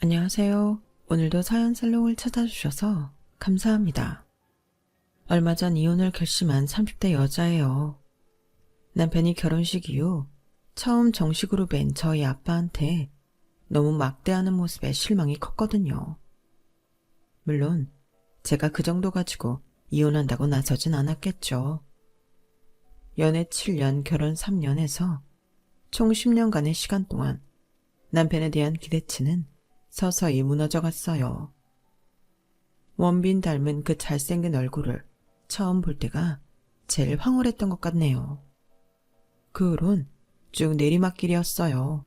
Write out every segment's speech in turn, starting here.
안녕하세요. 오늘도 사연 살롱을 찾아주셔서 감사합니다. 얼마 전 이혼을 결심한 30대 여자예요. 남편이 결혼식 이후 처음 정식으로 뵌 저희 아빠한테 너무 막대하는 모습에 실망이 컸거든요. 물론 제가 그 정도 가지고 이혼한다고 나서진 않았겠죠. 연애 7년, 결혼 3년에서 총 10년간의 시간 동안 남편에 대한 기대치는 서서히 무너져갔어요. 원빈 닮은 그 잘생긴 얼굴을 처음 볼 때가 제일 황홀했던 것 같네요. 그 후론 쭉 내리막길이었어요.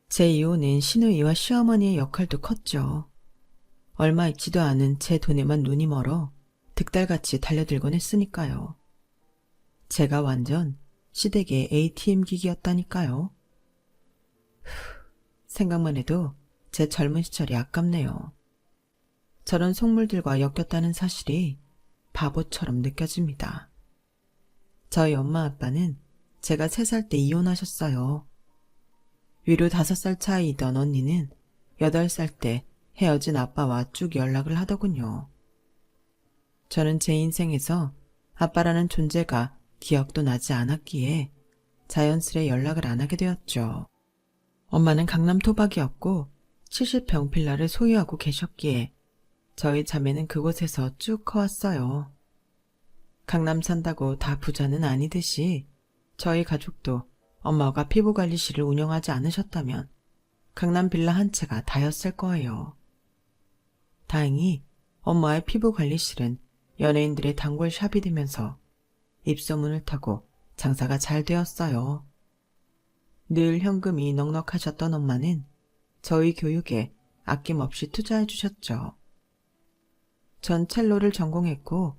제 이혼은 시누이와 시어머니의 역할도 컸죠. 얼마 있지도 않은 제 돈에만 눈이 멀어 득달같이 달려들곤 했으니까요. 제가 완전 시댁의 ATM 기기였다니까요. 생각만 해도 제 젊은 시절이 아깝네요. 저런 속물들과 엮였다는 사실이 바보처럼 느껴집니다. 저희 엄마 아빠는 제가 3살 때 이혼하셨어요. 위로 5살 차이던 언니는 8살 때 헤어진 아빠와 쭉 연락을 하더군요. 저는 제 인생에서 아빠라는 존재가 기억도 나지 않았기에 자연스레 연락을 안 하게 되었죠. 엄마는 강남 토박이었고 70평 빌라를 소유하고 계셨기에 저희 자매는 그곳에서 쭉 커왔어요. 강남 산다고 다 부자는 아니듯이 저희 가족도 엄마가 피부관리실을 운영하지 않으셨다면 강남 빌라 한 채가 다였을 거예요. 다행히 엄마의 피부관리실은 연예인들의 단골 샵이 되면서 입소문을 타고 장사가 잘 되었어요. 늘 현금이 넉넉하셨던 엄마는 저희 교육에 아낌없이 투자해 주셨죠. 전 첼로를 전공했고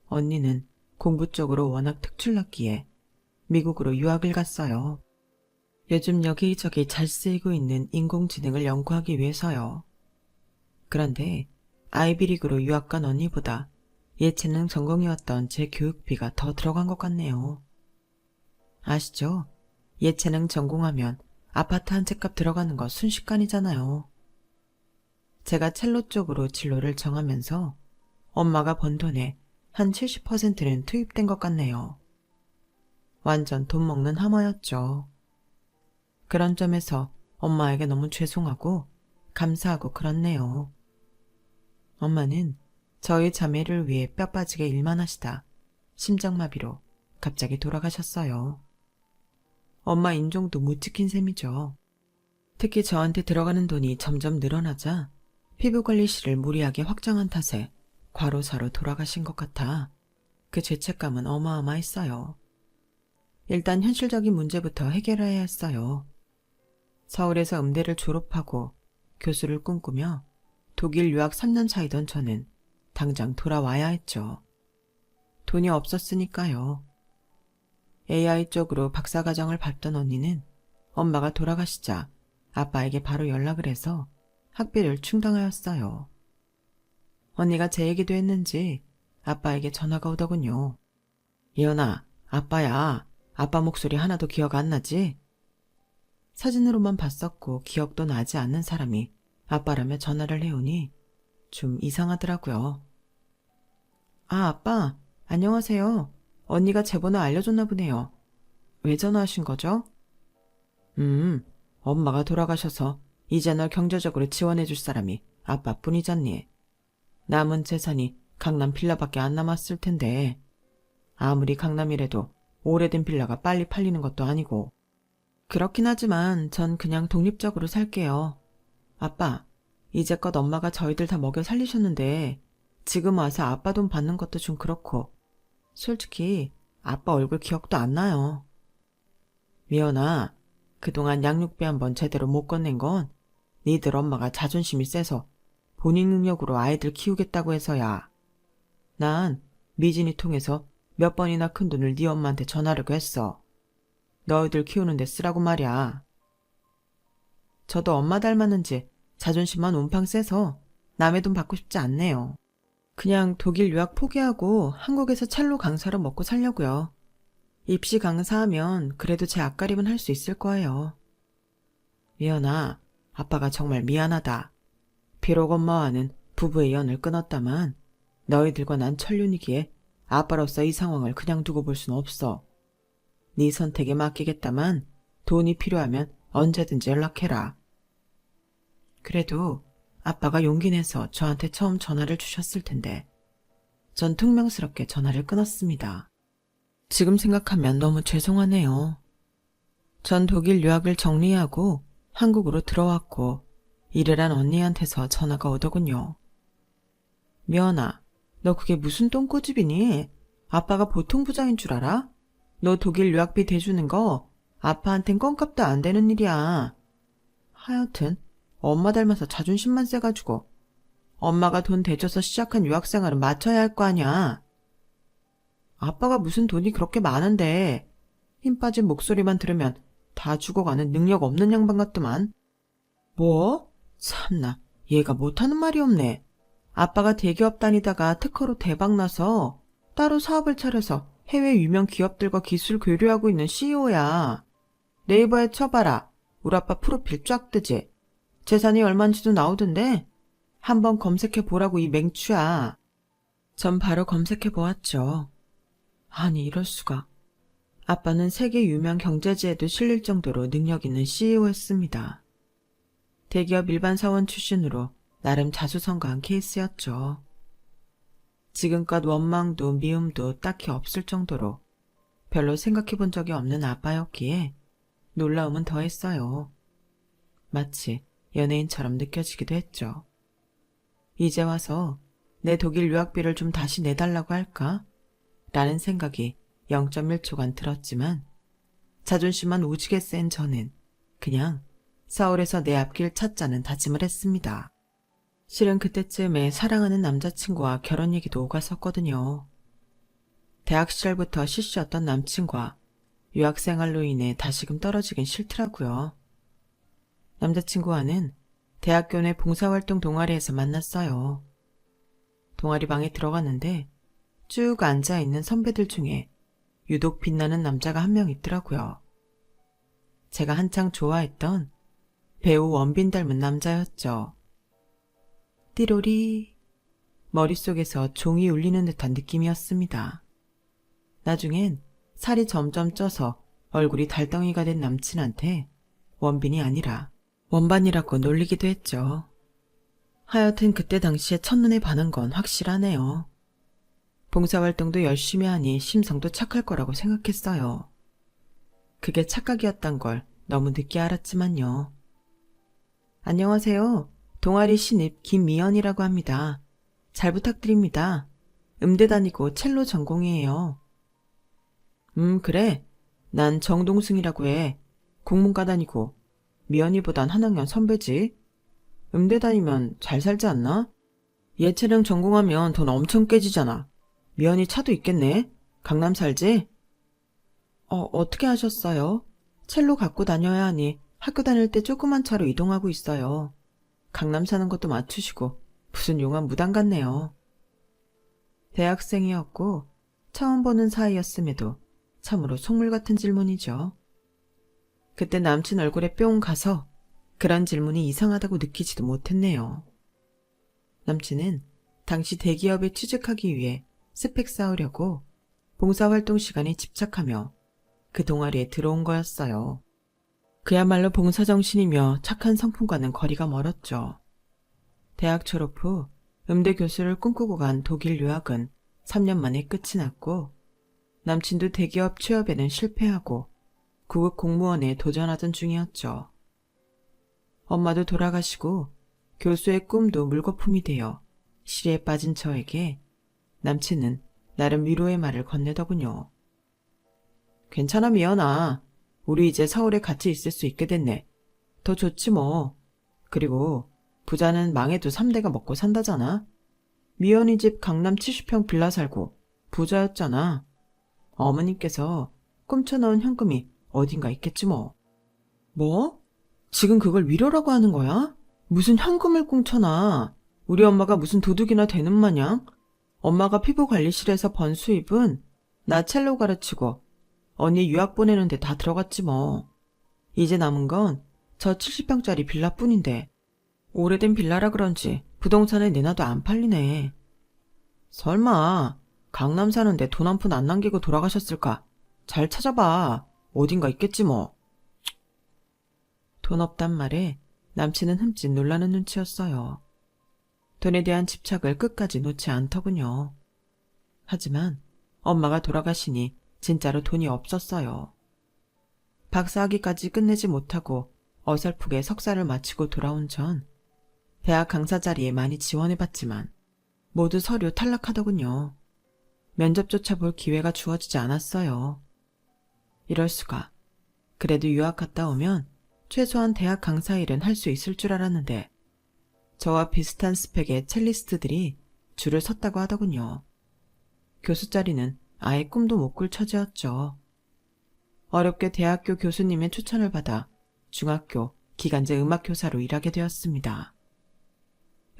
언니는 공부 쪽으로 워낙 특출났기에 미국으로 유학을 갔어요. 요즘 여기저기 잘 쓰이고 있는 인공지능을 연구하기 위해서요. 그런데 아이비리그로 유학 간 언니보다 예체능 전공이었던 제 교육비가 더 들어간 것 같네요. 아시죠? 예체능 전공하면 아파트 한 채 값 들어가는 거 순식간이잖아요. 제가 첼로 쪽으로 진로를 정하면서 엄마가 번 돈의 한 70%는 투입된 것 같네요. 완전 돈 먹는 하마였죠. 그런 점에서 엄마에게 너무 죄송하고 감사하고 그렇네요. 엄마는 저희 자매를 위해 뼈 빠지게 일만 하시다 심장마비로 갑자기 돌아가셨어요. 엄마 인종도 못 지킨 셈이죠. 특히 저한테 들어가는 돈이 점점 늘어나자 피부관리실을 무리하게 확장한 탓에 과로사로 돌아가신 것 같아 그 죄책감은 어마어마했어요. 일단 현실적인 문제부터 해결해야 했어요. 서울에서 음대를 졸업하고 교수를 꿈꾸며 독일 유학 3년 차이던 저는 당장 돌아와야 했죠. 돈이 없었으니까요. AI 쪽으로 박사과정을 밟던 언니는 엄마가 돌아가시자 아빠에게 바로 연락을 해서 학비를 충당하였어요. 언니가 제 얘기도 했는지 아빠에게 전화가 오더군요. 예연아, 아빠야. 아빠 목소리 하나도 기억 안 나지? 사진으로만 봤었고 기억도 나지 않는 사람이 아빠라며 전화를 해오니 좀 이상하더라고요. 아, 아빠, 안녕하세요. 언니가 제 번호 알려줬나 보네요. 왜 전화하신 거죠? 엄마가 돌아가셔서 이제 널 경제적으로 지원해줄 사람이 아빠뿐이잖니. 남은 재산이 강남 빌라밖에 안 남았을 텐데 아무리 강남이라도 오래된 빌라가 빨리 팔리는 것도 아니고. 그렇긴 하지만 전 그냥 독립적으로 살게요. 아빠, 이제껏 엄마가 저희들 다 먹여 살리셨는데 지금 와서 아빠 돈 받는 것도 좀 그렇고 솔직히 아빠 얼굴 기억도 안 나요. 미연아, 그동안 양육비 한번 제대로 못 건넨 건 니들 엄마가 자존심이 세서 본인 능력으로 아이들 키우겠다고 해서야. 난 미진이 통해서 몇 번이나 큰 돈을 네 엄마한테 전하려고 했어. 너희들 키우는데 쓰라고 말이야. 저도 엄마 닮았는지 자존심만 온팡 세서 남의 돈 받고 싶지 않네요. 그냥 독일 유학 포기하고 한국에서 첼로 강사로 먹고 살려고요. 입시 강사하면 그래도 제 앞가림은 할 수 있을 거예요. 미연아, 아빠가 정말 미안하다. 비록 엄마와는 부부의 연을 끊었다만 너희들과 난 천륜이기에 아빠로서 이 상황을 그냥 두고 볼 순 없어. 네 선택에 맡기겠다만 돈이 필요하면 언제든지 연락해라. 그래도 아빠가 용기 내서 저한테 처음 전화를 주셨을 텐데 전 퉁명스럽게 전화를 끊었습니다. 지금 생각하면 너무 죄송하네요. 전 독일 유학을 정리하고 한국으로 들어왔고 일을 한 언니한테서 전화가 오더군요. 미연아, 너 그게 무슨 똥꼬집이니? 아빠가 보통 부장인 줄 알아? 너 독일 유학비 대주는 거 아빠한텐 껌값도 안 되는 일이야. 하여튼 엄마 닮아서 자존심만 세가지고 엄마가 돈 대줘서 시작한 유학생활은 맞춰야 할 거 아냐. 아빠가 무슨 돈이 그렇게 많은데 힘 빠진 목소리만 들으면 다 죽어가는 능력 없는 양반 같더만. 뭐? 참나, 얘가 못하는 말이 없네. 아빠가 대기업 다니다가 특허로 대박나서 따로 사업을 차려서 해외 유명 기업들과 기술 교류하고 있는 CEO야. 네이버에 쳐봐라. 우리 아빠 프로필 쫙 뜨지. 재산이 얼마인지도 나오던데 한번 검색해보라고 이 맹추야. 전 바로 검색해보았죠. 아니 이럴 수가. 아빠는 세계 유명 경제지에도 실릴 정도로 능력 있는 CEO였습니다. 대기업 일반 사원 출신으로 나름 자수성가한 케이스였죠. 지금껏 원망도 미움도 딱히 없을 정도로 별로 생각해본 적이 없는 아빠였기에 놀라움은 더했어요. 마치 연예인처럼 느껴지기도 했죠. 이제 와서 내 독일 유학비를 좀 다시 내달라고 할까? 라는 생각이 0.1초간 들었지만 자존심만 오지게 센 저는 그냥 서울에서 내 앞길 찾자는 다짐을 했습니다. 실은 그때쯤에 사랑하는 남자친구와 결혼 얘기도 오갔었거든요. 대학 시절부터 시시였던 남친과 유학생활로 인해 다시금 떨어지긴 싫더라고요. 남자친구와는 대학교 내 봉사활동 동아리에서 만났어요. 동아리방에 들어갔는데 쭉 앉아있는 선배들 중에 유독 빛나는 남자가 한 명 있더라고요. 제가 한창 좋아했던 배우 원빈 닮은 남자였죠. 띠로리 머릿속에서 종이 울리는 듯한 느낌이었습니다. 나중엔 살이 점점 쪄서 얼굴이 달덩이가 된 남친한테 원빈이 아니라 원반이라고 놀리기도 했죠. 하여튼 그때 당시에 첫눈에 반한 건 확실하네요. 봉사활동도 열심히 하니 심성도 착할 거라고 생각했어요. 그게 착각이었단 걸 너무 늦게 알았지만요. 안녕하세요. 동아리 신입 김미연이라고 합니다. 잘 부탁드립니다. 음대 다니고 첼로 전공이에요. 그래. 난 정동승이라고 해. 국문과 다니고 미연이보단 한 학년 선배지. 음대 다니면 잘 살지 않나? 예체능 전공하면 돈 엄청 깨지잖아. 미연이 차도 있겠네. 강남 살지? 어떻게 하셨어요? 첼로 갖고 다녀야 하니 학교 다닐 때 조그만 차로 이동하고 있어요. 강남 사는 것도 맞추시고 무슨 용한 무당 같네요. 대학생이었고 처음 보는 사이였음에도 참으로 속물 같은 질문이죠. 그때 남친 얼굴에 뿅 가서 그런 질문이 이상하다고 느끼지도 못했네요. 남친은 당시 대기업에 취직하기 위해 스펙 쌓으려고 봉사활동 시간에 집착하며 그 동아리에 들어온 거였어요. 그야말로 봉사정신이며 착한 성품과는 거리가 멀었죠. 대학 졸업 후 음대 교수를 꿈꾸고 간 독일 유학은 3년 만에 끝이 났고 남친도 대기업 취업에는 실패하고 구급 공무원에 도전하던 중이었죠. 엄마도 돌아가시고 교수의 꿈도 물거품이 되어 시리에 빠진 저에게 남친은 나름 위로의 말을 건네더군요. 괜찮아 미연아. 우리 이제 서울에 같이 있을 수 있게 됐네. 더 좋지 뭐. 그리고 부자는 망해도 3대가 먹고 산다잖아. 미연이 집 강남 70평 빌라 살고 부자였잖아. 어머님께서 꿈쳐넣은 현금이 어딘가 있겠지 뭐. 뭐? 지금 그걸 위로라고 하는 거야? 무슨 현금을 꿈쳐놔. 우리 엄마가 무슨 도둑이나 되는 마냥? 엄마가 피부관리실에서 번 수입은 나 첼로 가르치고 언니 유학 보내는데 다 들어갔지 뭐. 이제 남은 건 저 70평짜리 빌라뿐인데 오래된 빌라라 그런지 부동산에 내놔도 안 팔리네. 설마 강남 사는데 돈 한 푼 안 남기고 돌아가셨을까? 잘 찾아봐. 어딘가 있겠지 뭐. 돈 없단 말에 남친은 흠칫 놀라는 눈치였어요. 돈에 대한 집착을 끝까지 놓지 않더군요. 하지만 엄마가 돌아가시니 진짜로 돈이 없었어요. 박사학위까지 끝내지 못하고 어설프게 석사를 마치고 돌아온 전 대학 강사 자리에 많이 지원해봤지만 모두 서류 탈락하더군요. 면접조차 볼 기회가 주어지지 않았어요. 이럴 수가. 그래도 유학 갔다 오면 최소한 대학 강사 일은 할 수 있을 줄 알았는데 저와 비슷한 스펙의 첼리스트들이 줄을 섰다고 하더군요. 교수 자리는 아예 꿈도 못 꿀 처지였죠. 어렵게 대학교 교수님의 추천을 받아 중학교 기간제 음악교사로 일하게 되었습니다.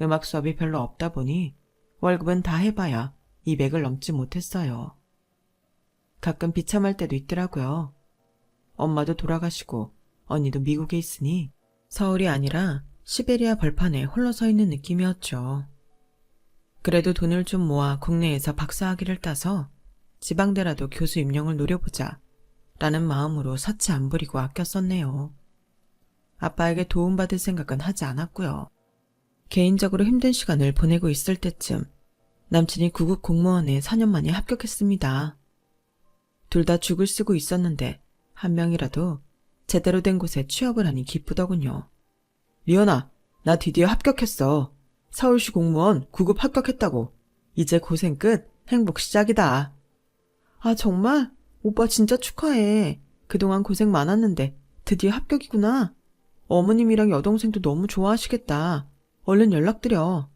음악 수업이 별로 없다 보니 월급은 다 해봐야 200을 넘지 못했어요. 가끔 비참할 때도 있더라고요. 엄마도 돌아가시고 언니도 미국에 있으니 서울이 아니라 시베리아 벌판에 홀로 서 있는 느낌이었죠. 그래도 돈을 좀 모아 국내에서 박사학위를 따서 지방대라도 교수 임용을 노려보자 라는 마음으로 사치 안 부리고 아껴 썼네요. 아빠에게 도움받을 생각은 하지 않았고요. 개인적으로 힘든 시간을 보내고 있을 때쯤 남친이 구급 공무원에 4년 만에 합격했습니다. 둘 다 죽을 쓰고 있었는데 한 명이라도 제대로 된 곳에 취업을 하니 기쁘더군요. 리언아, 나 드디어 합격했어. 서울시 공무원 9급 합격했다고. 이제 고생 끝, 행복 시작이다. 아, 정말? 오빠 진짜 축하해. 그동안 고생 많았는데 드디어 합격이구나. 어머님이랑 여동생도 너무 좋아하시겠다. 얼른 연락드려.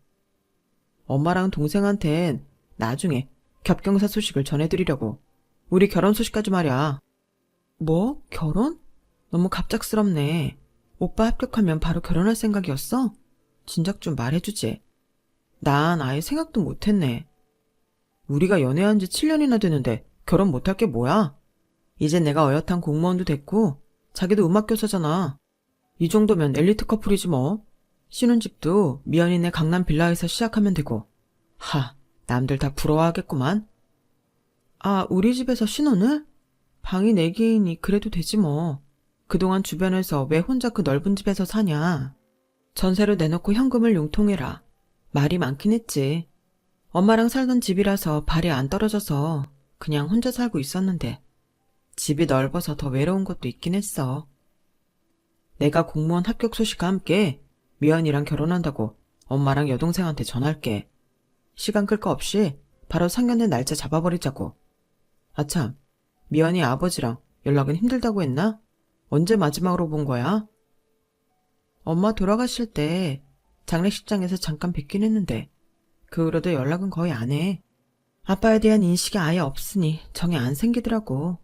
엄마랑 동생한텐 나중에 겹경사 소식을 전해드리려고. 우리 결혼 소식까지 말이야. 뭐? 결혼? 너무 갑작스럽네. 오빠 합격하면 바로 결혼할 생각이었어? 진작 좀 말해주지. 난 아예 생각도 못했네. 우리가 연애한 지 7년이나 되는데 결혼 못할 게 뭐야? 이제 내가 어엿한 공무원도 됐고 자기도 음악교사잖아. 이 정도면 엘리트 커플이지 뭐. 신혼집도 미연이네 강남 빌라에서 시작하면 되고. 하, 남들 다 부러워하겠구만. 아, 우리 집에서 신혼을? 방이 4개이니 그래도 되지 뭐. 그동안 주변에서 왜 혼자 그 넓은 집에서 사냐. 전세로 내놓고 현금을 융통해라. 말이 많긴 했지. 엄마랑 살던 집이라서 발이 안 떨어져서 그냥 혼자 살고 있었는데 집이 넓어서 더 외로운 것도 있긴 했어. 내가 공무원 합격 소식과 함께 미연이랑 결혼한다고 엄마랑 여동생한테 전할게. 시간 끌 거 없이 바로 상견례 날짜 잡아버리자고. 아참, 미연이 아버지랑 연락은 힘들다고 했나? 언제 마지막으로 본 거야? 엄마 돌아가실 때 장례식장에서 잠깐 뵙긴 했는데 그 후로도 연락은 거의 안 해. 아빠에 대한 인식이 아예 없으니 정이 안 생기더라고.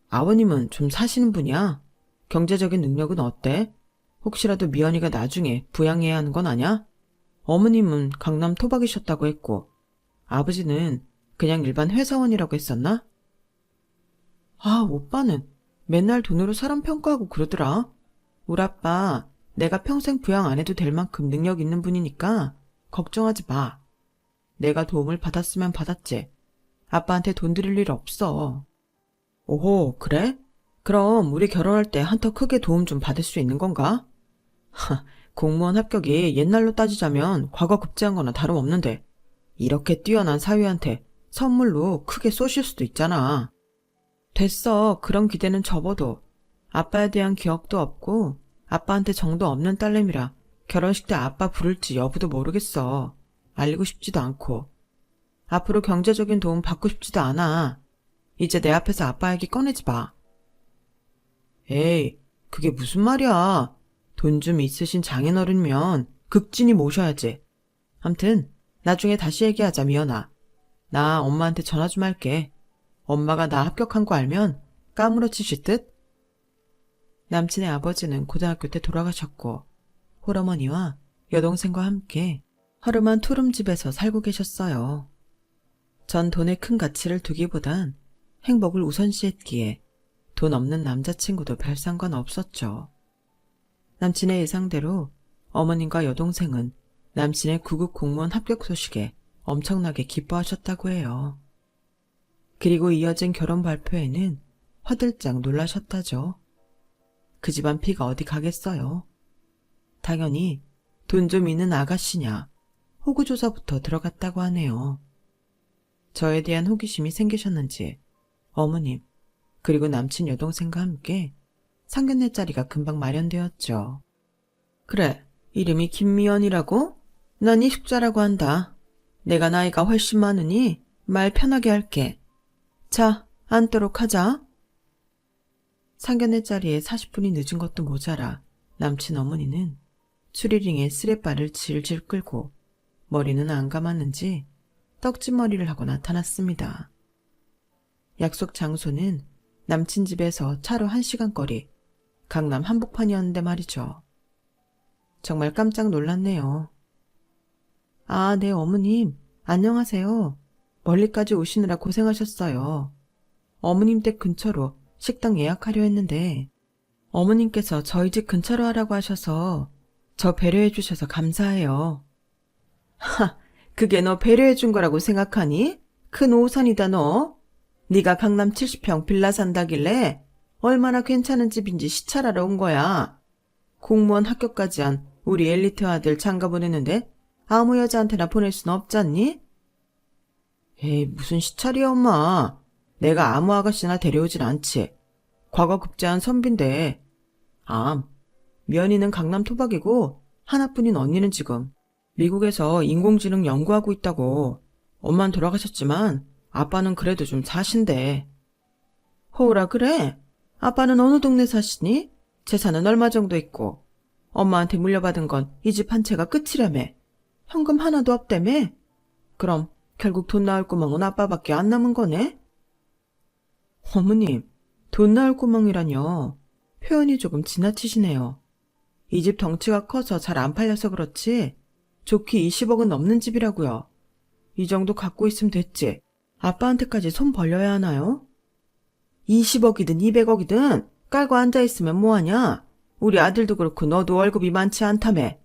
아버님은 좀 사시는 분이야? 경제적인 능력은 어때? 혹시라도 미연이가 나중에 부양해야 하는 건 아냐? 어머님은 강남 토박이셨다고 했고 아버지는 그냥 일반 회사원이라고 했었나? 아, 오빠는 맨날 돈으로 사람 평가하고 그러더라. 우리 아빠 내가 평생 부양 안 해도 될 만큼 능력 있는 분이니까 걱정하지 마. 내가 도움을 받았으면 받았지. 아빠한테 돈 드릴 일 없어. 오호, 그래? 그럼 우리 결혼할 때 한턱 크게 도움 좀 받을 수 있는 건가? 하, 공무원 합격이 옛날로 따지자면 과거 급제한 거나 다름없는데 이렇게 뛰어난 사위한테 선물로 크게 쏘실 수도 있잖아. 됐어. 그런 기대는 접어도. 아빠에 대한 기억도 없고 아빠한테 정도 없는 딸내미라 결혼식 때 아빠 부를지 여부도 모르겠어. 알리고 싶지도 않고. 앞으로 경제적인 도움 받고 싶지도 않아. 이제 내 앞에서 아빠 얘기 꺼내지 마. 에이, 그게 무슨 말이야. 돈 좀 있으신 장인어른이면 극진히 모셔야지. 암튼 나중에 다시 얘기하자, 미연아. 나 엄마한테 전화 좀 할게. 엄마가 나 합격한 거 알면 까무러치실 듯? 남친의 아버지는 고등학교 때 돌아가셨고 홀어머니와 여동생과 함께 허름한 투룸집에서 살고 계셨어요. 전 돈에 큰 가치를 두기보단 행복을 우선시했기에 돈 없는 남자친구도 별 상관 없었죠. 남친의 예상대로 어머님과 여동생은 남친의 9급 공무원 합격 소식에 엄청나게 기뻐하셨다고 해요. 그리고 이어진 결혼 발표에는 화들짝 놀라셨다죠. 그 집안 피가 어디 가겠어요. 당연히 돈 좀 있는 아가씨냐 호구조사부터 들어갔다고 하네요. 저에 대한 호기심이 생기셨는지 어머님 그리고 남친 여동생과 함께 상견례 자리가 금방 마련되었죠. 그래, 이름이 김미연이라고? 난 이숙자라고 한다. 내가 나이가 훨씬 많으니 말 편하게 할게. 자, 앉도록 하자. 상견례 자리에 40분이 늦은 것도 모자라 남친 어머니는 추리링에 스레바를 질질 끌고 머리는 안 감았는지 떡진머리를 하고 나타났습니다. 약속 장소는 남친 집에서 차로 1시간 거리 강남 한복판이었는데 말이죠. 정말 깜짝 놀랐네요. 아, 네 어머님, 안녕하세요. 멀리까지 오시느라 고생하셨어요. 어머님 댁 근처로 식당 예약하려 했는데 어머님께서 저희 집 근처로 하라고 하셔서 저 배려해 주셔서 감사해요. 하, 그게 너 배려해 준 거라고 생각하니? 큰 오산이다 너. 네가 강남 70평 빌라 산다길래 얼마나 괜찮은 집인지 시찰하러 온 거야. 공무원 합격까지 한 우리 엘리트 아들 장가 보내는데 아무 여자한테나 보낼 순 없잖니? 에이, 무슨 시찰이야 엄마. 내가 아무 아가씨나 데려오진 않지. 과거 급제한 선비인데. 면이는 강남 토박이고 하나뿐인 언니는 지금 미국에서 인공지능 연구하고 있다고. 엄만 돌아가셨지만 아빠는 그래도 좀 사신대. 호우라 그래? 아빠는 어느 동네 사시니? 재산은 얼마 정도 있고 엄마한테 물려받은 건 이 집 한 채가 끝이라며. 현금 하나도 없다며? 그럼 결국 돈 나올 구멍은 아빠밖에 안 남은 거네? 어머님, 돈 나올 구멍이라뇨. 표현이 조금 지나치시네요. 이 집 덩치가 커서 잘 안 팔려서 그렇지 좋게 20억은 넘는 집이라고요. 이 정도 갖고 있으면 됐지. 아빠한테까지 손 벌려야 하나요? 20억이든 200억이든 깔고 앉아있으면 뭐하냐? 우리 아들도 그렇고 너도 월급이 많지 않다며.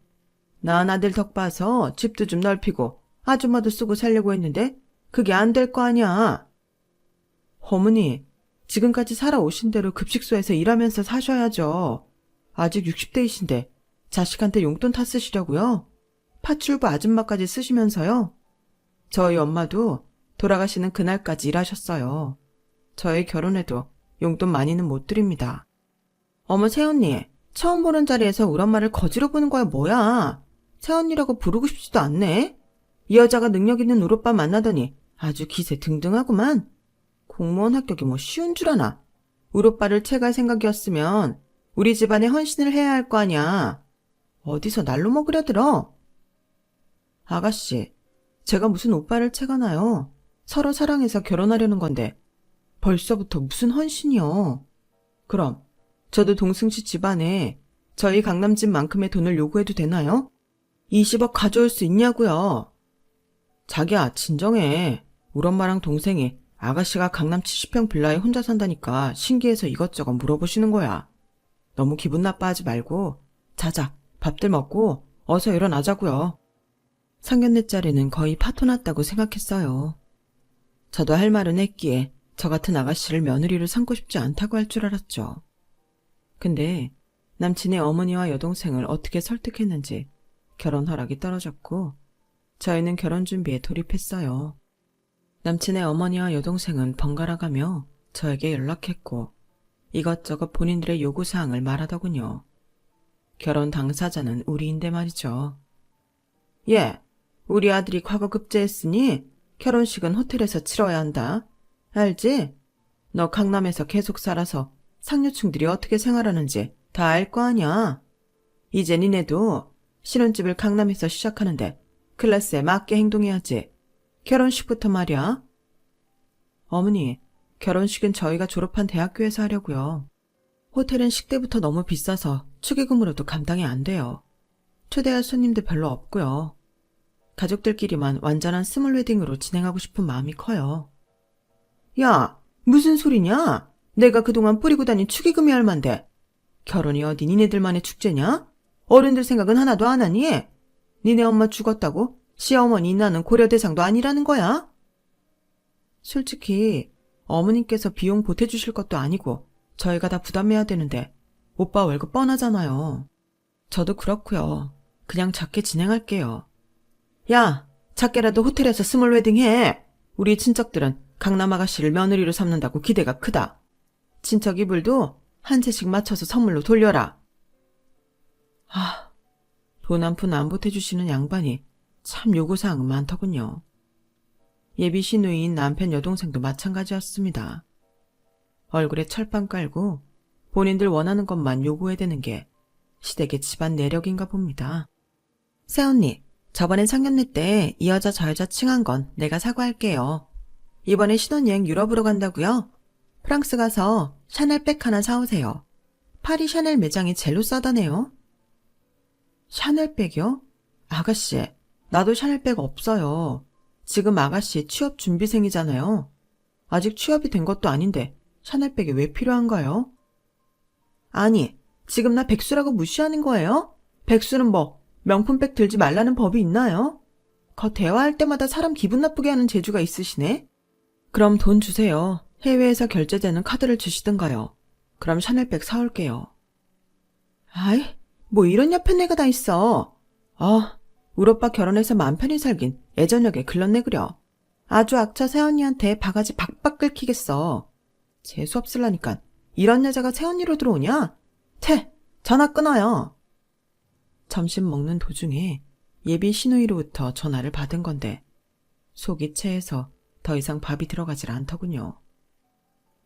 난 아들 덕 봐서 집도 좀 넓히고 아줌마도 쓰고 살려고 했는데 그게 안 될 거 아니야. 어머니, 지금까지 살아오신 대로 급식소에서 일하면서 사셔야죠. 아직 60대이신데 자식한테 용돈 타 쓰시려고요? 파출부 아줌마까지 쓰시면서요? 저희 엄마도 돌아가시는 그날까지 일하셨어요. 저희 결혼해도 용돈 많이는 못 드립니다. 어머 새언니, 처음 보는 자리에서 우리 엄마를 거지로 보는 거야 뭐야? 새언니라고 부르고 싶지도 않네. 이 여자가 능력 있는 우리 오빠 만나더니 아주 기세 등등하구만. 공무원 합격이 뭐 쉬운 줄 아나. 우리 오빠를 채갈 생각이었으면 우리 집안에 헌신을 해야 할 거 아냐. 어디서 날로 먹으려 들어? 아가씨, 제가 무슨 오빠를 채가나요? 서로 사랑해서 결혼하려는 건데 벌써부터 무슨 헌신이요. 그럼 저도 동승씨 집안에 저희 강남집만큼의 돈을 요구해도 되나요? 20억 가져올 수 있냐고요. 자기야 진정해. 우리 엄마랑 동생이 아가씨가 강남 70평 빌라에 혼자 산다니까 신기해서 이것저것 물어보시는 거야. 너무 기분 나빠하지 말고 자자 밥들 먹고 어서 일어나자고요. 상견례 자리는 거의 파토 났다고 생각했어요. 저도 할 말은 했기에 저 같은 아가씨를 며느리로 삼고 싶지 않다고 할 줄 알았죠. 근데 남친의 어머니와 여동생을 어떻게 설득했는지 결혼 허락이 떨어졌고 저희는 결혼 준비에 돌입했어요. 남친의 어머니와 여동생은 번갈아가며 저에게 연락했고 이것저것 본인들의 요구사항을 말하더군요. 결혼 당사자는 우리인데 말이죠. 예, 우리 아들이 과거 급제했으니 결혼식은 호텔에서 치러야 한다. 알지? 너 강남에서 계속 살아서 상류층들이 어떻게 생활하는지 다 알 거 아냐. 이제 니네도 신혼집을 강남에서 시작하는데 클래스에 맞게 행동해야지. 결혼식부터 말이야. 어머니, 결혼식은 저희가 졸업한 대학교에서 하려고요. 호텔은 식대부터 너무 비싸서 축의금으로도 감당이 안 돼요. 초대할 손님도 별로 없고요. 가족들끼리만 완전한 스몰 웨딩으로 진행하고 싶은 마음이 커요. 야, 무슨 소리냐? 내가 그동안 뿌리고 다닌 축의금이 얼만데. 결혼이 어디 니네들만의 축제냐? 어른들 생각은 하나도 안 하니? 니네 엄마 죽었다고 시어머니 인하는 고려 대상도 아니라는 거야? 솔직히 어머님께서 비용 보태주실 것도 아니고 저희가 다 부담해야 되는데 오빠 월급 뻔하잖아요. 저도 그렇고요. 그냥 작게 진행할게요. 야, 작게라도 호텔에서 스몰 웨딩 해. 우리 친척들은 강남 아가씨를 며느리로 삼는다고 기대가 크다. 친척 이불도 한 채씩 맞춰서 선물로 돌려라. 돈 한 푼 안 보태주시는 양반이 참 요구사항은 많더군요. 예비 시누이인 남편 여동생도 마찬가지였습니다. 얼굴에 철판 깔고 본인들 원하는 것만 요구해대는 게 시댁의 집안 내력인가 봅니다. 새언니, 저번에 상견례 때 이 여자 저 여자 칭한 건 내가 사과할게요. 이번에 신혼여행 유럽으로 간다고요? 프랑스 가서 샤넬백 하나 사오세요. 파리 샤넬 매장이 젤로 싸다네요. 샤넬백이요? 아가씨, 나도 샤넬백 없어요. 지금 아가씨 취업 준비생이잖아요. 아직 취업이 된 것도 아닌데 샤넬백이 왜 필요한가요? 아니, 지금 나 백수라고 무시하는 거예요? 백수는 뭐 명품백 들지 말라는 법이 있나요? 대화할 때마다 사람 기분 나쁘게 하는 재주가 있으시네? 그럼 돈 주세요. 해외에서 결제되는 카드를 주시든가요. 그럼 샤넬백 사올게요. 아이, 뭐 이런 야편 애가 다 있어. 우리 오빠 결혼해서 맘 편히 살긴 애저녁에 글렀네 그려. 아주 악처 새언니한테 바가지 박박 긁히겠어. 재수없을라니까 이런 여자가 새언니로 들어오냐? 전화 끊어요. 점심 먹는 도중에 예비 시누이로부터 전화를 받은 건데 속이 체해서 더 이상 밥이 들어가질 않더군요.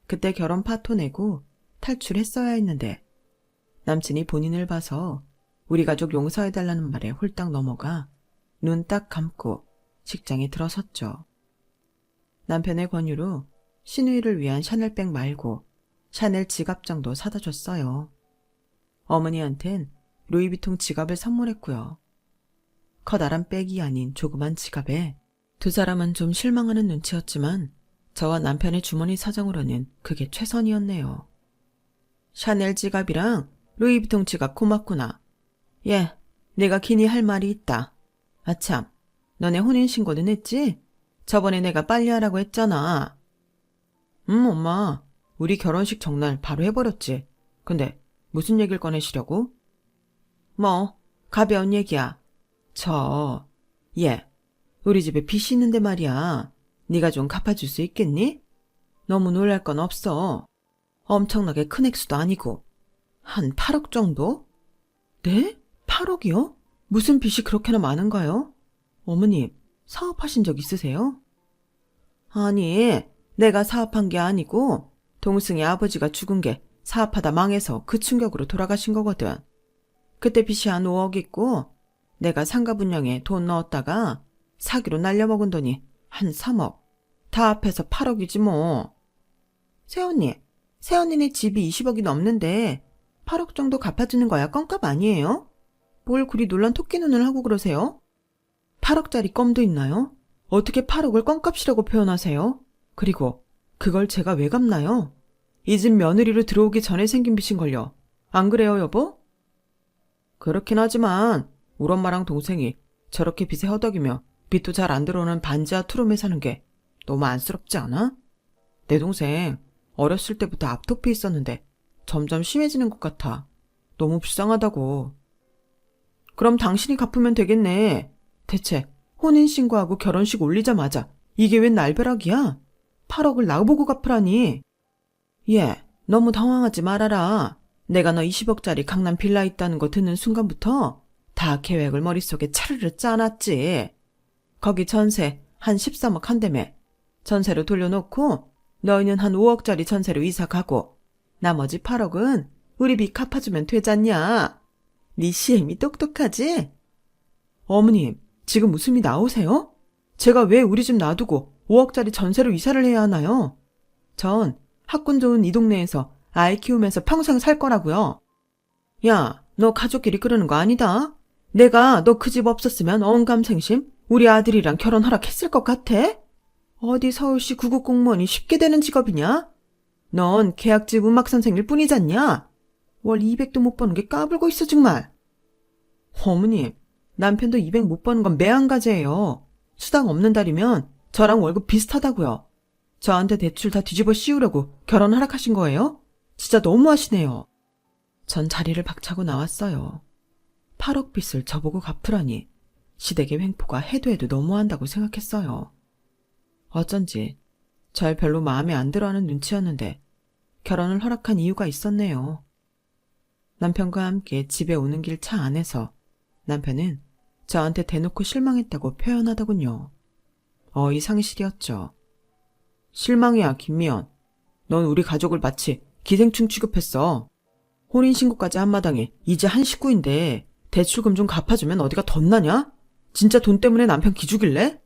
그때 결혼 파토 내고 탈출했어야 했는데 남친이 본인을 봐서 우리 가족 용서해달라는 말에 홀딱 넘어가 눈 딱 감고 직장에 들어섰죠. 남편의 권유로 시누이를 위한 샤넬백 말고 샤넬 지갑 정도 사다 줬어요. 어머니한텐 루이비통 지갑을 선물했고요. 커다란 백이 아닌 조그만 지갑에 두 사람은 좀 실망하는 눈치였지만 저와 남편의 주머니 사정으로는 그게 최선이었네요. 샤넬 지갑이랑 루이비통 지갑 고맙구나. 내가 기니 할 말이 있다. 아참, 너네 혼인신고는 했지? 저번에 내가 빨리 하라고 했잖아. 엄마. 우리 결혼식 정날 바로 해버렸지. 근데 무슨 얘기를 꺼내시려고? 뭐, 가벼운 얘기야. 우리 집에 빚이 있는데 말이야. 네가 좀 갚아줄 수 있겠니? 너무 놀랄 건 없어. 엄청나게 큰 액수도 아니고. 한 8억 정도? 네? 8억이요? 무슨 빚이 그렇게나 많은가요? 어머님, 사업하신 적 있으세요? 아니, 내가 사업한 게 아니고 동승이 아버지가 죽은 게 사업하다 망해서 그 충격으로 돌아가신 거거든. 그때 빚이 한 5억 있고 내가 상가 분양에 돈 넣었다가 사기로 날려먹은 돈이 한 3억. 다 합해서 8억이지 뭐. 새언니네 집이 20억이 넘는데 8억 정도 갚아주는 거야 껌값 아니에요? 뭘 그리 놀란 토끼 눈을 하고 그러세요? 8억짜리 껌도 있나요? 어떻게 8억을 껌값이라고 표현하세요? 그리고 그걸 제가 왜 갚나요? 이 집 며느리로 들어오기 전에 생긴 빚인걸요. 안 그래요, 여보? 그렇긴 하지만 우리 엄마랑 동생이 저렇게 빚에 허덕이며 빚도 잘 안 들어오는 반지하 투룸에 사는 게 너무 안쓰럽지 않아? 내 동생 어렸을 때부터 앞토피 있었는데 점점 심해지는 것 같아. 너무 불쌍하다고. 그럼 당신이 갚으면 되겠네. 대체 혼인신고하고 결혼식 올리자마자 이게 웬 날벼락이야? 8억을 나보고 갚으라니. 너무 당황하지 말아라. 내가 너 20억짜리 강남 빌라 있다는 거 듣는 순간부터 다 계획을 머릿속에 차르르 짜놨지. 거기 전세 한 13억 한다며. 전세로 돌려놓고 너희는 한 5억짜리 전세로 이사 가고 나머지 8억은 우리 빚 갚아주면 되잖냐. 네 시엠이 똑똑하지? 어머님, 지금 웃음이 나오세요? 제가 왜 우리 집 놔두고 5억짜리 전세로 이사를 해야 하나요? 전 학군 좋은 이 동네에서 아이 키우면서 평생 살 거라고요. 야, 너 가족끼리 그러는 거 아니다. 내가 너 그 집 없었으면 언감생심 우리 아들이랑 결혼 허락했을 것 같아? 어디 서울시 구급 공무원이 쉽게 되는 직업이냐? 넌 계약직 음악선생일 뿐이잖냐? 월 200도 못 버는 게 까불고 있어 정말. 어머님, 남편도 200 못 버는 건 매한가지예요. 수당 없는 달이면 저랑 월급 비슷하다고요. 저한테 대출 다 뒤집어 씌우려고 결혼 하락하신 거예요? 진짜 너무하시네요. 전 자리를 박차고 나왔어요. 8억 빚을 저보고 갚으라니 시댁의 횡포가 해도 해도 너무한다고 생각했어요. 어쩐지 절 별로 마음에 안 들어하는 눈치였는데 결혼을 허락한 이유가 있었네요. 남편과 함께 집에 오는 길 차 안에서 남편은 저한테 대놓고 실망했다고 표현하더군요. 어이상실이었죠. 실망이야, 김미연. 넌 우리 가족을 마치 기생충 취급했어. 혼인신고까지 한 마당에 이제 한 식구인데 대출금 좀 갚아주면 어디가 덧나냐? 진짜 돈 때문에 남편 기죽일래?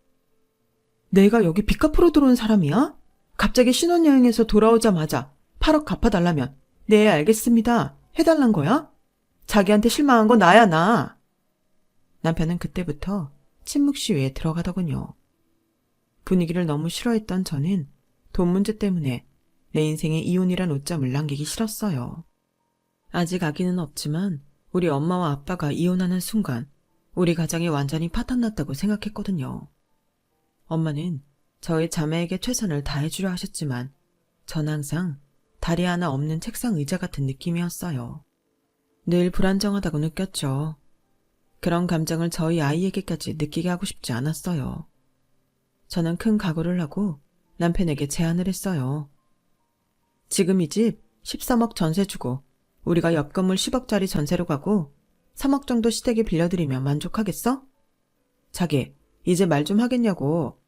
내가 여기 빚 갚으러 들어온 사람이야? 갑자기 신혼여행에서 돌아오자마자 8억 갚아달라면 네 알겠습니다 해달란 거야? 자기한테 실망한 건 나야 나. 남편은 그때부터 침묵 시위에 들어가더군요. 분위기를 너무 싫어했던 저는 돈 문제 때문에 내 인생에 이혼이란 오점을 남기기 싫었어요. 아직 아기는 없지만 우리 엄마와 아빠가 이혼하는 순간 우리 가정이 완전히 파탄났다고 생각했거든요. 엄마는 저희 자매에게 최선을 다해주려 하셨지만 전 항상 다리 하나 없는 책상 의자 같은 느낌이었어요. 늘 불안정하다고 느꼈죠. 그런 감정을 저희 아이에게까지 느끼게 하고 싶지 않았어요. 저는 큰 각오를 하고 남편에게 제안을 했어요. 지금 이 집 13억 전세 주고 우리가 옆 건물 10억짜리 전세로 가고 3억 정도 시댁에 빌려드리면 만족하겠어? 자기, 이제 말 좀 하겠냐고.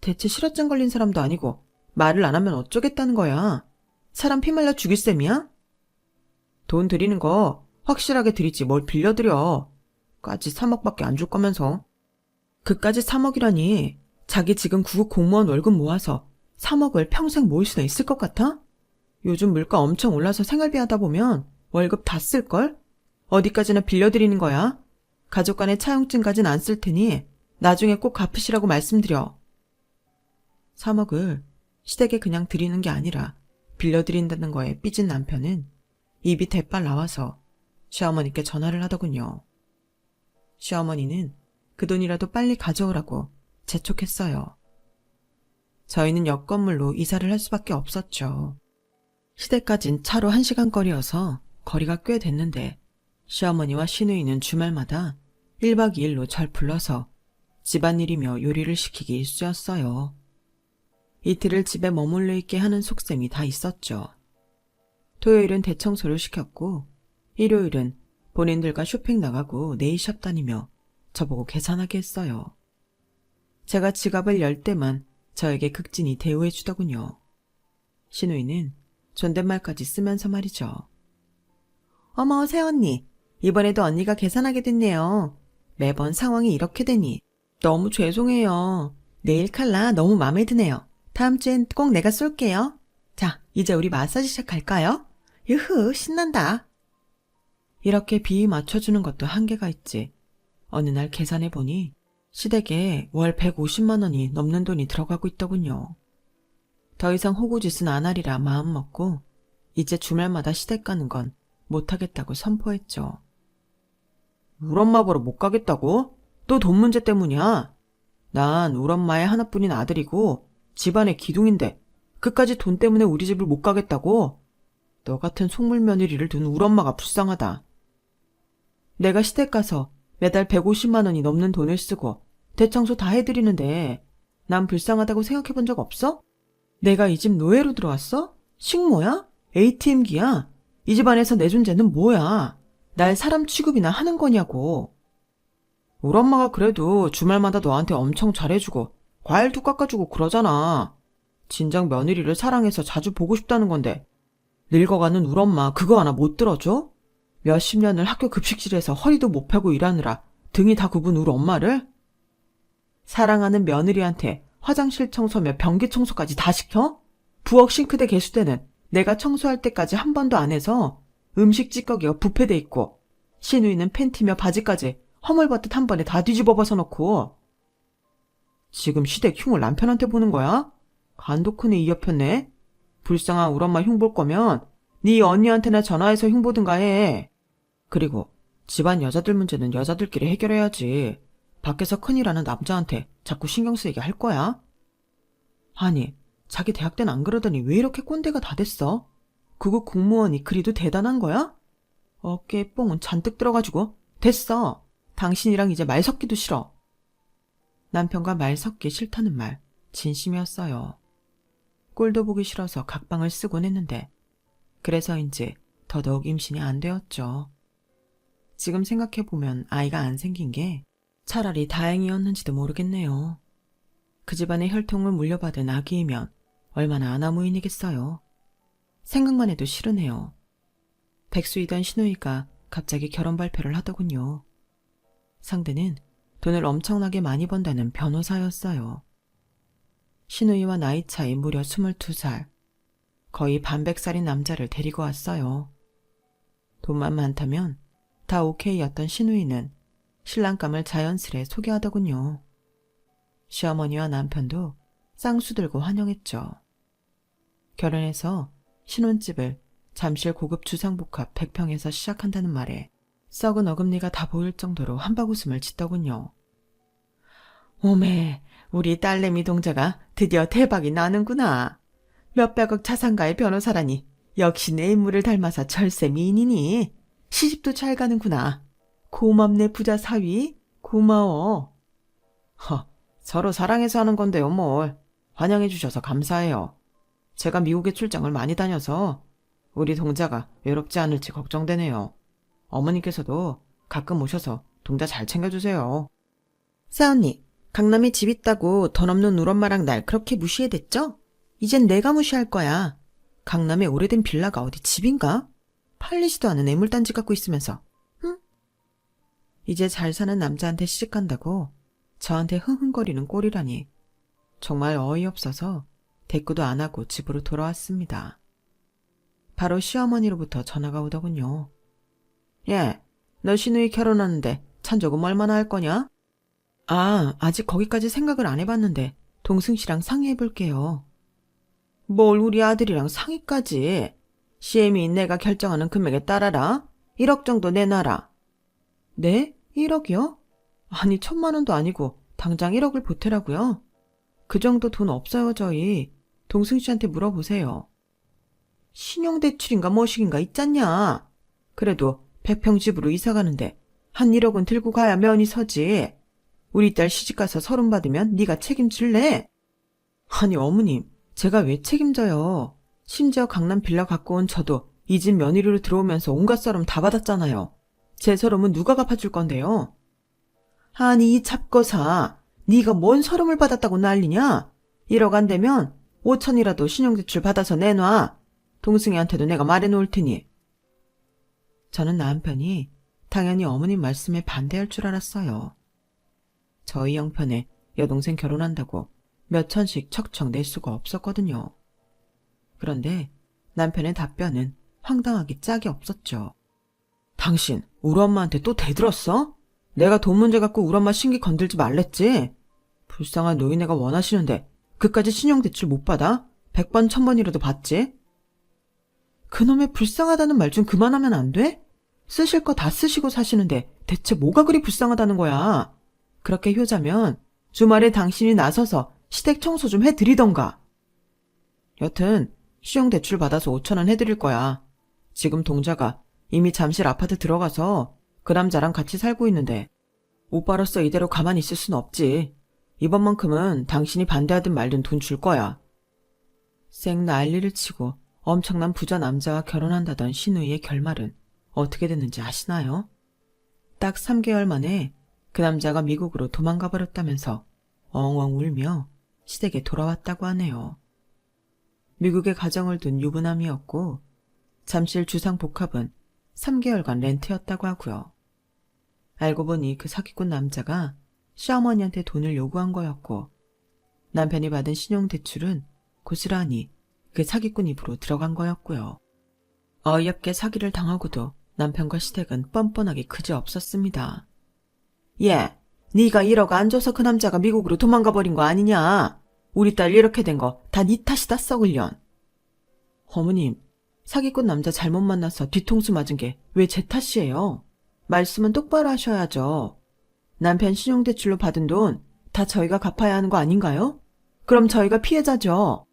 대체 실어증 걸린 사람도 아니고 말을 안 하면 어쩌겠다는 거야. 사람 피말려 죽일 셈이야? 돈 드리는 거 확실하게 드리지 뭘 빌려드려. 까지 3억밖에 안 줄 거면서. 그까지 3억이라니 자기 지금 구급 공무원 월급 모아서 3억을 평생 모을 수는 있을 것 같아? 요즘 물가 엄청 올라서 생활비 하다 보면 월급 다 쓸걸? 어디까지나 빌려드리는 거야? 가족 간의 차용증까진 안 쓸 테니 나중에 꼭 갚으시라고 말씀드려. 3억을 시댁에 그냥 드리는 게 아니라 빌려드린다는 거에 삐진 남편은 입이 대빨 나와서 시어머니께 전화를 하더군요. 시어머니는 그 돈이라도 빨리 가져오라고 재촉했어요. 저희는 옆 건물로 이사를 할 수밖에 없었죠. 시댁까진 차로 1시간 거리여서 거리가 꽤 됐는데 시어머니와 시누이는 주말마다 1박 2일로 절 불러서 집안일이며 요리를 시키기 일쑤였어요. 이틀을 집에 머물러 있게 하는 속셈이 다 있었죠. 토요일은 대청소를 시켰고 일요일은 본인들과 쇼핑 나가고 네일샵 다니며 저보고 계산하게 했어요. 제가 지갑을 열 때만 저에게 극진히 대우해 주더군요. 시누이는 존댓말까지 쓰면서 말이죠. 어머, 새언니. 이번에도 언니가 계산하게 됐네요. 매번 상황이 이렇게 되니 너무 죄송해요. 네일 컬러 너무 마음에 드네요. 다음 주엔 꼭 내가 쏠게요. 자, 이제 우리 마사지샵 갈까요? 유후, 신난다. 이렇게 비위 맞춰주는 것도 한계가 있지. 어느 날 계산해보니 시댁에 월 150만 원이 넘는 돈이 들어가고 있더군요. 더 이상 호구짓은 안 하리라 마음먹고 이제 주말마다 시댁 가는 건 못하겠다고 선포했죠. 우리 엄마 보러 못 가겠다고? 또 돈 문제 때문이야. 난 우리 엄마의 하나뿐인 아들이고 집안의 기둥인데 그까지 돈 때문에 우리 집을 못 가겠다고? 너 같은 속물 며느리를 둔 우리 엄마가 불쌍하다. 내가 시댁 가서 매달 150만 원이 넘는 돈을 쓰고 대청소 다 해드리는데 난 불쌍하다고 생각해 본 적 없어? 내가 이 집 노예로 들어왔어? 식모야? ATM기야? 이 집안에서 내 존재는 뭐야? 날 사람 취급이나 하는 거냐고. 우리 엄마가 그래도 주말마다 너한테 엄청 잘해주고 과일도 깎아주고 그러잖아. 진작 며느리를 사랑해서 자주 보고 싶다는 건데 늙어가는 우리 엄마 그거 하나 못 들어줘? 몇십 년을 학교 급식실에서 허리도 못 펴고 일하느라 등이 다 굽은 우리 엄마를? 사랑하는 며느리한테 화장실 청소며 변기 청소까지 다 시켜? 부엌 싱크대 개수대는 내가 청소할 때까지 한 번도 안 해서 음식 찌꺼기가 부패돼 있고 시누이는 팬티며 바지까지 허물벗듯 한 번에 다 뒤집어 벗어놓고. 지금 시댁 흉을 남편한테 보는 거야? 간도 크네 이 옆였네. 불쌍한 우리 엄마 흉 볼 거면 네 언니한테나 전화해서 흉 보든가 해. 그리고 집안 여자들 문제는 여자들끼리 해결해야지. 밖에서 큰일하는 남자한테 자꾸 신경 쓰이게 할 거야? 아니, 자기 대학 때는 안 그러더니 왜 이렇게 꼰대가 다 됐어? 그거 공무원이 그리도 대단한 거야? 어깨에 뽕은 잔뜩 들어가지고. 됐어. 당신이랑 이제 말 섞기도 싫어. 남편과 말 섞기 싫다는 말 진심이었어요. 꼴도 보기 싫어서 각방을 쓰곤 했는데 그래서인지 더더욱 임신이 안 되었죠. 지금 생각해보면 아이가 안 생긴 게 차라리 다행이었는지도 모르겠네요. 그 집안의 혈통을 물려받은 아기이면 얼마나 아나무인이겠어요. 생각만 해도 싫으네요. 백수이던 신우이가 갑자기 결혼 발표를 하더군요. 상대는 돈을 엄청나게 많이 번다는 변호사였어요. 신우이와 나이 차이 무려 22살. 거의 반백살인 남자를 데리고 왔어요. 돈만 많다면 다 오케이였던 신우이는 신랑감을 자연스레 소개하더군요. 시어머니와 남편도 쌍수 들고 환영했죠. 결혼해서 신혼집을 잠실 고급 주상복합 100평에서 시작한다는 말에 썩은 어금니가 다 보일 정도로 한바구음을 짓더군요. 오메, 우리 딸내미 동자가 드디어 대박이 나는구나. 몇백억 자산가의 변호사라니 역시 내 인물을 닮아서 절세 미인이니 시집도 잘 가는구나. 고맙네 부자 사위, 고마워. 서로 사랑해서 하는 건데요 뭘. 환영해 주셔서 감사해요. 제가 미국에 출장을 많이 다녀서 우리 동자가 외롭지 않을지 걱정되네요. 어머니께서도 가끔 오셔서 동자 잘 챙겨주세요. 싸언니, 강남에 집 있다고 돈 없는 우리 엄마랑 날 그렇게 무시해댔죠? 이젠 내가 무시할 거야. 강남에 오래된 빌라가 어디 집인가? 팔리지도 않은 애물단지 갖고 있으면서. 응? 이제 잘 사는 남자한테 시집간다고 저한테 흥흥거리는 꼴이라니. 정말 어이없어서 대꾸도 안 하고 집으로 돌아왔습니다. 바로 시어머니로부터 전화가 오더군요. 예, 너 신우이 결혼하는데 찬조금 얼마나 할 거냐? 아직 거기까지 생각을 안 해봤는데 동승씨랑 상의해볼게요. 뭘 우리 아들이랑 상의까지. CM이 내가 결정하는 금액에 따라라. 1억 정도 내놔라. 네? 1억이요? 아니 1,000만 원도 아니고 당장 1억을 보태라고요? 그 정도 돈 없어요 저희. 동승씨한테 물어보세요. 신용대출인가 뭐시긴가 있잖냐. 그래도 100평 집으로 이사가는데 한 1억은 들고 가야 면이 서지. 우리 딸 시집가서 서름 받으면 네가 책임질래? 아니 어머님, 제가 왜 책임져요. 심지어 강남 빌라 갖고 온 저도 이 집 며느리로 들어오면서 온갖 서름 다 받았잖아요. 제 서름은 누가 갚아줄 건데요? 아니 이 잡거사, 네가 뭔 서름을 받았다고 난리냐? 1억 안 되면 5천이라도 신용대출 받아서 내놔. 동승이한테도 내가 말해놓을 테니. 저는 남편이 당연히 어머님 말씀에 반대할 줄 알았어요. 저희 형편에 여동생 결혼한다고 몇 천씩 척척 낼 수가 없었거든요. 그런데 남편의 답변은 황당하기 짝이 없었죠. 당신 우리 엄마한테 또 대들었어? 내가 돈 문제 갖고 우리 엄마 신기 건들지 말랬지? 불쌍한 노인네가 원하시는데 그까지 신용대출 못 받아? 100번 1000번이라도 받지? 그놈의 불쌍하다는 말 좀 그만하면 안 돼? 쓰실 거 다 쓰시고 사시는데 대체 뭐가 그리 불쌍하다는 거야? 그렇게 효자면 주말에 당신이 나서서 시댁 청소 좀 해드리던가. 여튼 신용대출 받아서 5천원 해드릴 거야. 지금 동자가 이미 잠실 아파트 들어가서 그 남자랑 같이 살고 있는데 오빠로서 이대로 가만히 있을 순 없지. 이번만큼은 당신이 반대하든 말든 돈 줄 거야. 쌩 난리를 치고 엄청난 부자 남자와 결혼한다던 신우이의 결말은 어떻게 됐는지 아시나요? 딱 3개월 만에 그 남자가 미국으로 도망가 버렸다면서 엉엉 울며 시댁에 돌아왔다고 하네요. 미국에 가정을 둔 유부남이었고 잠실 주상복합은 3개월간 렌트였다고 하고요. 알고 보니 그 사기꾼 남자가 시어머니한테 돈을 요구한 거였고 남편이 받은 신용대출은 고스란히 그 사기꾼 입으로 들어간 거였고요. 어이없게 사기를 당하고도 남편과 시댁은 뻔뻔하게 그지없었습니다. 예, 네가 1억 안 줘서 그 남자가 미국으로 도망가 버린 거 아니냐. 우리 딸 이렇게 된 거 다 네 탓이다 썩을년. 어머님, 사기꾼 남자 잘못 만나서 뒤통수 맞은 게 왜 제 탓이에요? 말씀은 똑바로 하셔야죠. 남편 신용대출로 받은 돈 다 저희가 갚아야 하는 거 아닌가요? 그럼 저희가 피해자죠.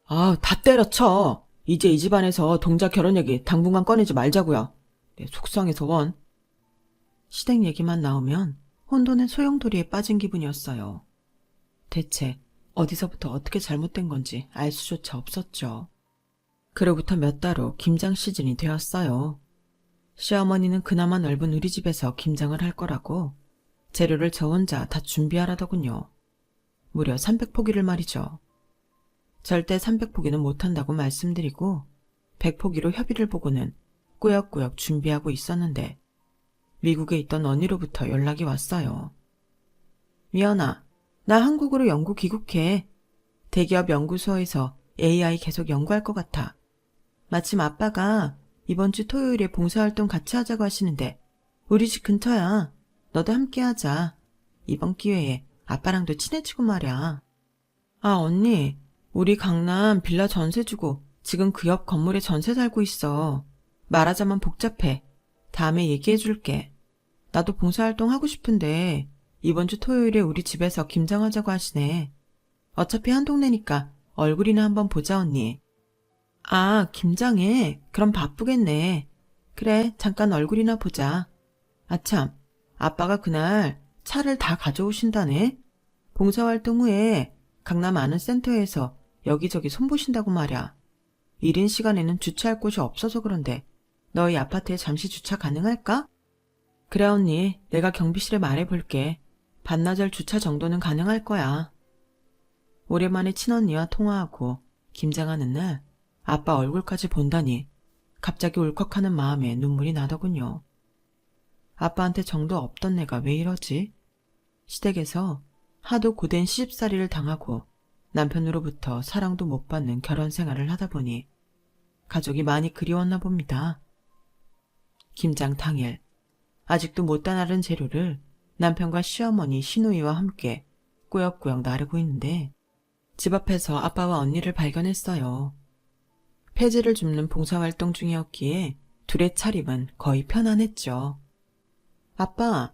아, 다 때려쳐. 이제 이 집안에서 동자 결혼 얘기 당분간 꺼내지 말자고요. 네, 속상해서 원. 시댁 얘기만 나오면 혼돈의 소용돌이에 빠진 기분이었어요. 대체 어디서부터 어떻게 잘못된 건지 알 수조차 없었죠. 그로부터 몇 달 후 김장 시즌이 되었어요. 시어머니는 그나마 넓은 우리 집에서 김장을 할 거라고 재료를 저 혼자 다 준비하라더군요. 무려 300포기를 말이죠. 절대 300포기는 못한다고 말씀드리고 100포기로 협의를 보고는 꾸역꾸역 준비하고 있었는데 미국에 있던 언니로부터 연락이 왔어요. 미연아, 나 한국으로 연구 귀국해. 대기업 연구소에서 AI 계속 연구할 것 같아. 마침 아빠가 이번 주 토요일에 봉사활동 같이 하자고 하시는데 우리 집 근처야. 너도 함께 하자. 이번 기회에 아빠랑도 친해지고 말이야. 아, 언니, 우리 강남 빌라 전세 주고 지금 그 옆 건물에 전세 살고 있어. 말하자면 복잡해. 다음에 얘기해 줄게. 나도 봉사활동 하고 싶은데 이번 주 토요일에 우리 집에서 김장하자고 하시네. 어차피 한 동네니까 얼굴이나 한번 보자, 언니. 아, 김장해? 그럼 바쁘겠네. 그래, 잠깐 얼굴이나 보자. 아참, 아빠가 그날 차를 다 가져오신다네. 봉사활동 후에 강남 아는 센터에서 여기저기 손보신다고 말이야. 이른 시간에는 주차할 곳이 없어서 그런데 너희 아파트에 잠시 주차 가능할까? 그래, 언니, 내가 경비실에 말해볼게. 반나절 주차 정도는 가능할 거야. 오랜만에 친언니와 통화하고 김장하는 날 아빠 얼굴까지 본다니 갑자기 울컥하는 마음에 눈물이 나더군요. 아빠한테 정도 없던 내가 왜 이러지? 시댁에서 하도 고된 시집살이를 당하고 남편으로부터 사랑도 못 받는 결혼 생활을 하다 보니 가족이 많이 그리웠나 봅니다. 김장 당일, 아직도 못다 나른 재료를 남편과 시어머니, 시누이와 함께 꾸역꾸역 나르고 있는데 집 앞에서 아빠와 언니를 발견했어요. 폐지를 줍는 봉사활동 중이었기에 둘의 차림은 거의 편안했죠. 아빠,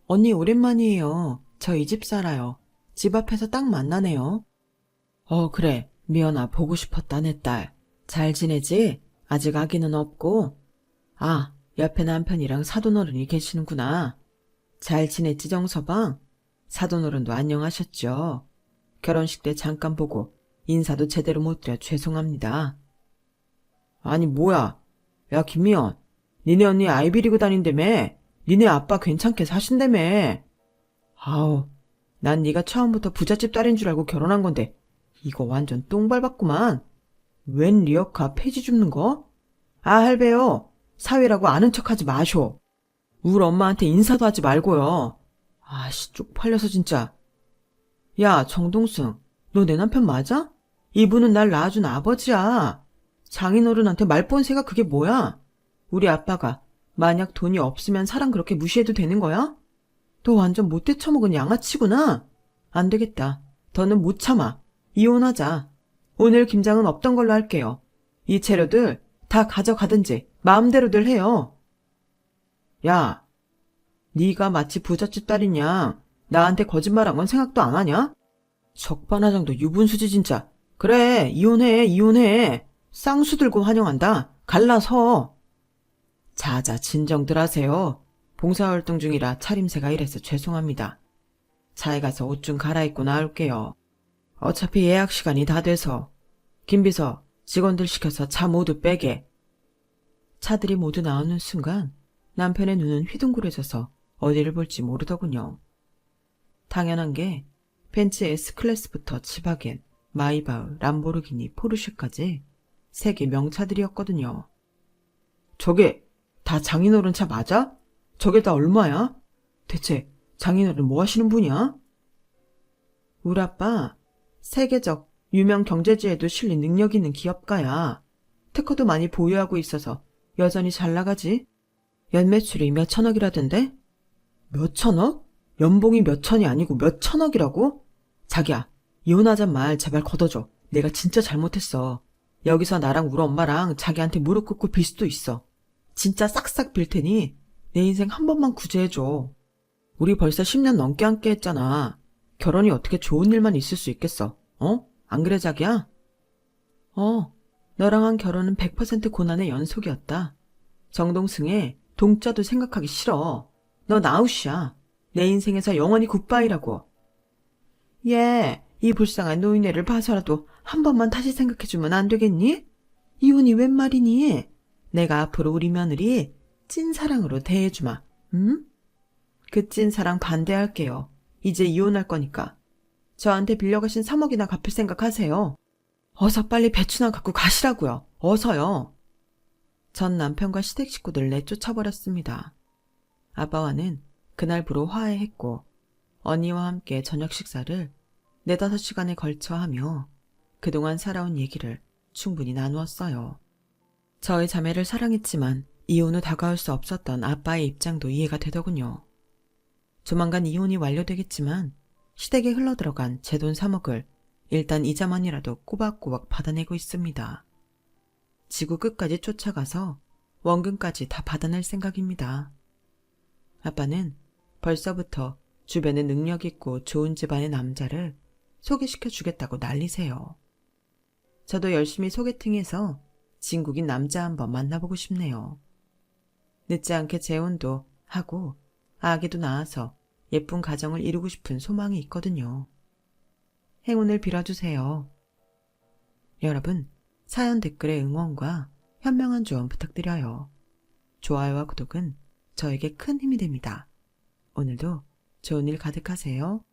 언니 오랜만이에요. 저 이 집 살아요. 집 앞에서 딱 만나네요. 그래. 미연아, 보고 싶었다, 내 딸. 잘 지내지? 아직 아기는 없고? 아, 옆에 남편이랑 사돈어른이 계시는구나. 잘 지냈지, 정서방? 사돈어른도 안녕하셨죠? 결혼식 때 잠깐 보고 인사도 제대로 못 드려 죄송합니다. 아니, 뭐야. 야, 김미연. 니네 언니 아이 비리고 다닌다며? 니네 아빠 괜찮게 사신다며? 아우, 난 네가 처음부터 부잣집 딸인 줄 알고 결혼한 건데 이거 완전 똥밟았구만. 웬 리어카 폐지 줍는 거? 아, 할배요. 사위라고 아는 척하지 마쇼. 우리 엄마한테 인사도 하지 말고요. 아씨, 쪽팔려서 진짜. 야, 정동승, 너 내 남편 맞아? 이분은 날 낳아준 아버지야. 장인어른한테 말본새가 그게 뭐야? 우리 아빠가 만약 돈이 없으면 사람 그렇게 무시해도 되는 거야? 너 완전 못돼 처먹은 양아치구나. 안 되겠다. 더는 못 참아. 이혼하자. 오늘 김장은 없던 걸로 할게요. 이 재료들 다 가져가든지 마음대로들 해요. 야, 네가 마치 부잣집 딸인 양 나한테 거짓말한 건 생각도 안 하냐? 적반하장도 유분수지 진짜. 그래, 이혼해, 이혼해. 쌍수 들고 환영한다. 갈라서. 자자, 진정들 하세요. 봉사활동 중이라 차림새가 이래서 죄송합니다. 차에 가서 옷 좀 갈아입고 나올게요. 어차피 예약 시간이 다 돼서. 김비서, 직원들 시켜서 차 모두 빼게. 차들이 모두 나오는 순간 남편의 눈은 휘둥그레져서 어디를 볼지 모르더군요. 당연한 게 벤츠 S클래스부터 치바겐, 마이바흐, 람보르기니, 포르쉐까지 세계 명차들이었거든요. 저게 다 장인어른 차 맞아? 저게 다 얼마야? 대체 장인어른 뭐 하시는 분이야? 우리 아빠 세계적 유명 경제지에도 실린 능력 있는 기업가야. 특허도 많이 보유하고 있어서 여전히 잘 나가지. 연매출이 몇 천억이라던데? 몇 천억? 연봉이 몇 천이 아니고 몇 천억이라고? 자기야, 이혼하잔 말 제발 걷어줘. 내가 진짜 잘못했어. 여기서 나랑 우리 엄마랑 자기한테 무릎 꿇고 빌 수도 있어. 진짜 싹싹 빌 테니 내 인생 한 번만 구제해줘. 우리 벌써 10년 넘게 함께 했잖아. 결혼이 어떻게 좋은 일만 있을 수 있겠어? 어? 안 그래, 자기야? 너랑 한 결혼은 100% 고난의 연속이었다. 정동승의 동자도 생각하기 싫어. 넌 아웃이야. 내 인생에서 영원히 굿바이라고. 얘, 이 불쌍한 노인네를 봐서라도 한 번만 다시 생각해주면 안 되겠니? 이혼이 웬 말이니? 내가 앞으로 우리 며느리 찐사랑으로 대해주마. 응? 그 찐사랑 반대할게요. 이제 이혼할 거니까. 저한테 빌려가신 3억이나 갚을 생각하세요. 어서 빨리 배추나 갖고 가시라고요. 어서요. 전 남편과 시댁 식구들 내쫓아버렸습니다. 아빠와는 그날부로 화해했고 언니와 함께 저녁 식사를 4-5시간에 걸쳐 하며 그동안 살아온 얘기를 충분히 나누었어요. 저의 자매를 사랑했지만 이혼 후 다가올 수 없었던 아빠의 입장도 이해가 되더군요. 조만간 이혼이 완료되겠지만 시댁에 흘러들어간 제 돈 3억을 일단 이자만이라도 꼬박꼬박 받아내고 있습니다. 지구 끝까지 쫓아가서 원금까지 다 받아낼 생각입니다. 아빠는 벌써부터 주변에 능력 있고 좋은 집안의 남자를 소개시켜 주겠다고 난리세요. 저도 열심히 소개팅해서 진국인 남자 한번 만나보고 싶네요. 늦지 않게 재혼도 하고 아기도 낳아서 예쁜 가정을 이루고 싶은 소망이 있거든요. 행운을 빌어주세요. 여러분, 사연 댓글에 응원과 현명한 조언 부탁드려요. 좋아요와 구독은 저에게 큰 힘이 됩니다. 오늘도 좋은 일 가득하세요.